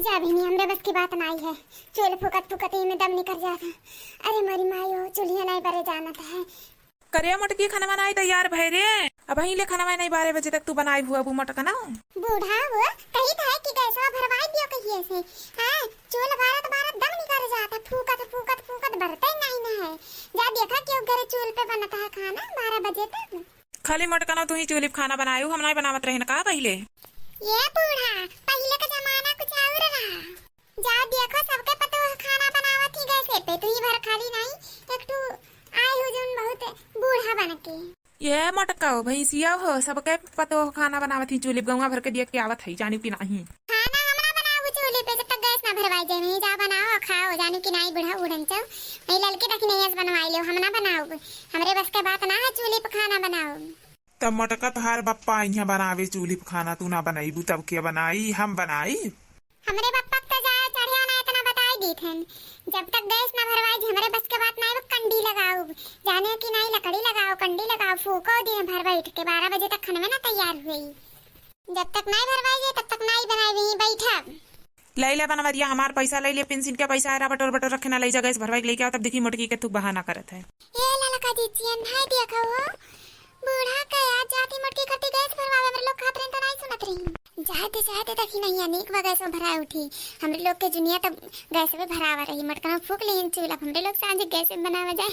जा भी नहीं, हमरे बस की बात नहीं है। चूल्हे फुकत फुकत ही में दम निकल जाता। अरे मरी मायो, चूल्हे नहीं बरे जाना था। करे मटकी खाना बनाई तैयार भय रे। अब ले खाना नहीं 12 बजे तक तू बनाई हुआ वो मटका ना। बूढ़ा वो कही था कि गैसवा भरवाई दियो कहिए से। हां चूल्हा भारत भारत दम निकल जाता, फुकत फुकत फुकत भरते नहीं ना है। जा देखा क्यों घरे चूल्हे पे बनता है खाना 12 बजे तक। खाली मटका ना तू ही चूल्हे पे खाना बनायू, हम नहीं बनावत रहे ना का पहले। ये बूढ़ा पहले का जमाना कुछ और रहा। जा देखो सबके पतो खाना बनावत ही गैसे पे, तू ही भर खाली नहीं। एक तू आई हो जन बहुत बूढ़ा बन के। ये मटका हो भैंसिया हो, सबके पतो खाना बनावत ही चूल्हे गौवा भर के दिया के आवत है, जानी कि नहीं। खाना हमरा बनाओ चूल्हे पे, जब तक गैस ना भरवाई जाए नहीं। जा बनाओ खाओ, जानी कि नहीं बूढ़ा उड़न चो। मैं लड़के तक नहीं बनवाई लो, हम ना बनाओ। हमरे बस के बात ना है चूल्हे पे खाना बनाओ। तब मटका तहार बप्पा यहाँ बनावे चूल्हे पे खाना, तू ना बनाई तब क्या बनाई, हम बनाई। हमरे बप्पा तो जाए चढ़िया ना इतना बताई दी थन। जब तक गैस ना भरवाई हमरे बस के बात नहीं। वो कंडी लगाओ, जाने की नहीं लकड़ी लगाओ, कंडी लगाओ, फूको दिन भर बैठ के 12 बजे तक खाना ना तैयार हुई। जब तक नहीं भरवाई तब तक नहीं बनाई वहीं बैठा। लैले बनवा दिया हमार पैसा, ले ले पेंशन के पैसा आरा बटोर बटोर रखे ना ले जा गैस भरवाई लेके आओ, तब देखी मटकी के तू बहाना करत है। ए ललका दीजिए नहीं देखो वो बूढ़ा कया जाती मटकी करती गैस भरवावे। हमरे लोग खात रहे तो नहीं सुनत रही। जाते तक ही नहीं अनेक बार गैस में भरा उठी। हमरे लोग के दुनिया तब गैस में भरावा रही। मटका में फूक लेन चूल्हा, हमरे लोग सांझ गैस में बनावा जाए।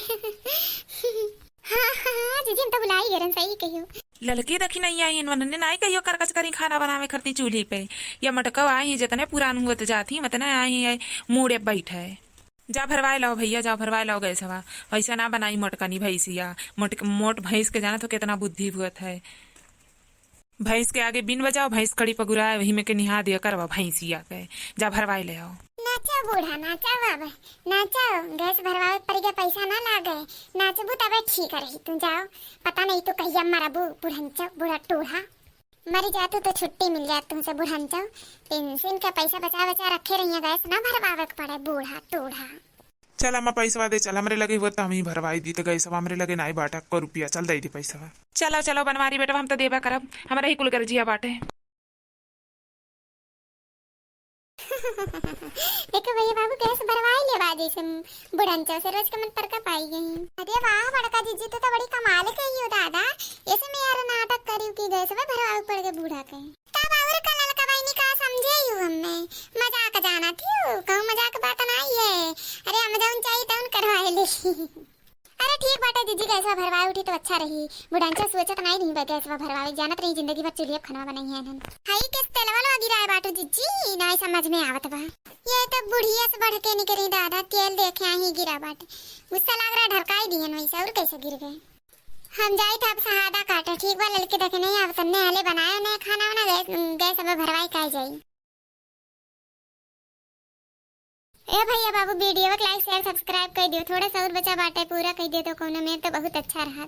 हाँ जीजी हम तो बुलाई गरन, सही कहियो। लड़की देखी नहीं आई इन्होंने नहीं कहियो करकच करी खाना बनावे खरती चूल्हे पे। या मटका आई जितने पुरान हुआ तो जाती मतने आई मुड़े बैठे। जा भरवाए लाओ भैया, जा भरवाए लाओ गैस हवा। ऐसा ना बनाई मटका नहीं भैंसिया। मोट भैंस के जाना तो कितना बुद्धि हुआ है। भैंस के आगे बिन बजाओ, भैंस कड़ी पगुराए वही में के निहा दिया करवा भैंसिया के। जा भरवाए ले आओ। नाचा बूढ़ा नाचा बाबा नाचा, गैस भरवावे पर के पैसा ना लागे। नाचबू तबे ठीक रही। तू जाओ, पता नहीं तू कहिया मरबू बुढ़ंचो बूढ़ा टूढ़ा। मरी जातू तो छुट्टी मिल जात तुमसे बुढ़ंचो। पेंशन का पैसा बचा बचा रखे रही, गैस ना भरवावे के पड़े बूढ़ा टूढ़ा। चल हम पैसा दे, चल हमरे लगे हुआ तो हम ही भरवाई दी तो गैस हमरे लगे नहीं बाटा को रुपया, चल दे दी पैसा। चलो चलो बनवारी बेटा, हम तो देबा करब, हमारा ही कुल कर जिया बाटे। देखो भैया बाबू गैस भरवाई ले बाजी से बुढ़ंचो से रोज के मन पर का पाई गई। अरे वाह बड़का जीजी तो बड़ी कमाल कही हो दादा। ऐसे में यार नाटक करियो कि गैस में भरवाई पड़ के बूढ़ा के। तब और कलल का भाई निका समझे यू हमने मजाक जाना थी। कहूं मजाक बात नहीं है। अरे हम जाऊं चाहिए तो उन करवाए ले। अरे ठीक बाटे जीजी, गैस भरवाई उठी तो अच्छा रही। बुढ़ंचो सोचत नहीं रही गैस भरवाई, जानत रही जिंदगी भर चूल्हे खाना बनाई है। हाई किस तेलवा लगा गिराए बाटू जीजी, नहीं समझ में आवत बा। ये तो बुढ़िया से बढ़ के निकली दादा, तेल देखे ही गिरा बाटे। गुस्सा लग रहा ढरकाई दियन वैसे, और कैसे गिर गए। हम जाई था अब सहादा काटे, ठीक बा लड़के देखे नहीं आवत ने हले बनाया ने खाना वाना गैस अब भरवाई काई जाई। ए भैया बाबू वीडियो को लाइक शेयर सब्सक्राइब कर दियो, थोड़ा सा और बचा बाटे पूरा कर दियो तो कोनो में तो बहुत अच्छा रहा।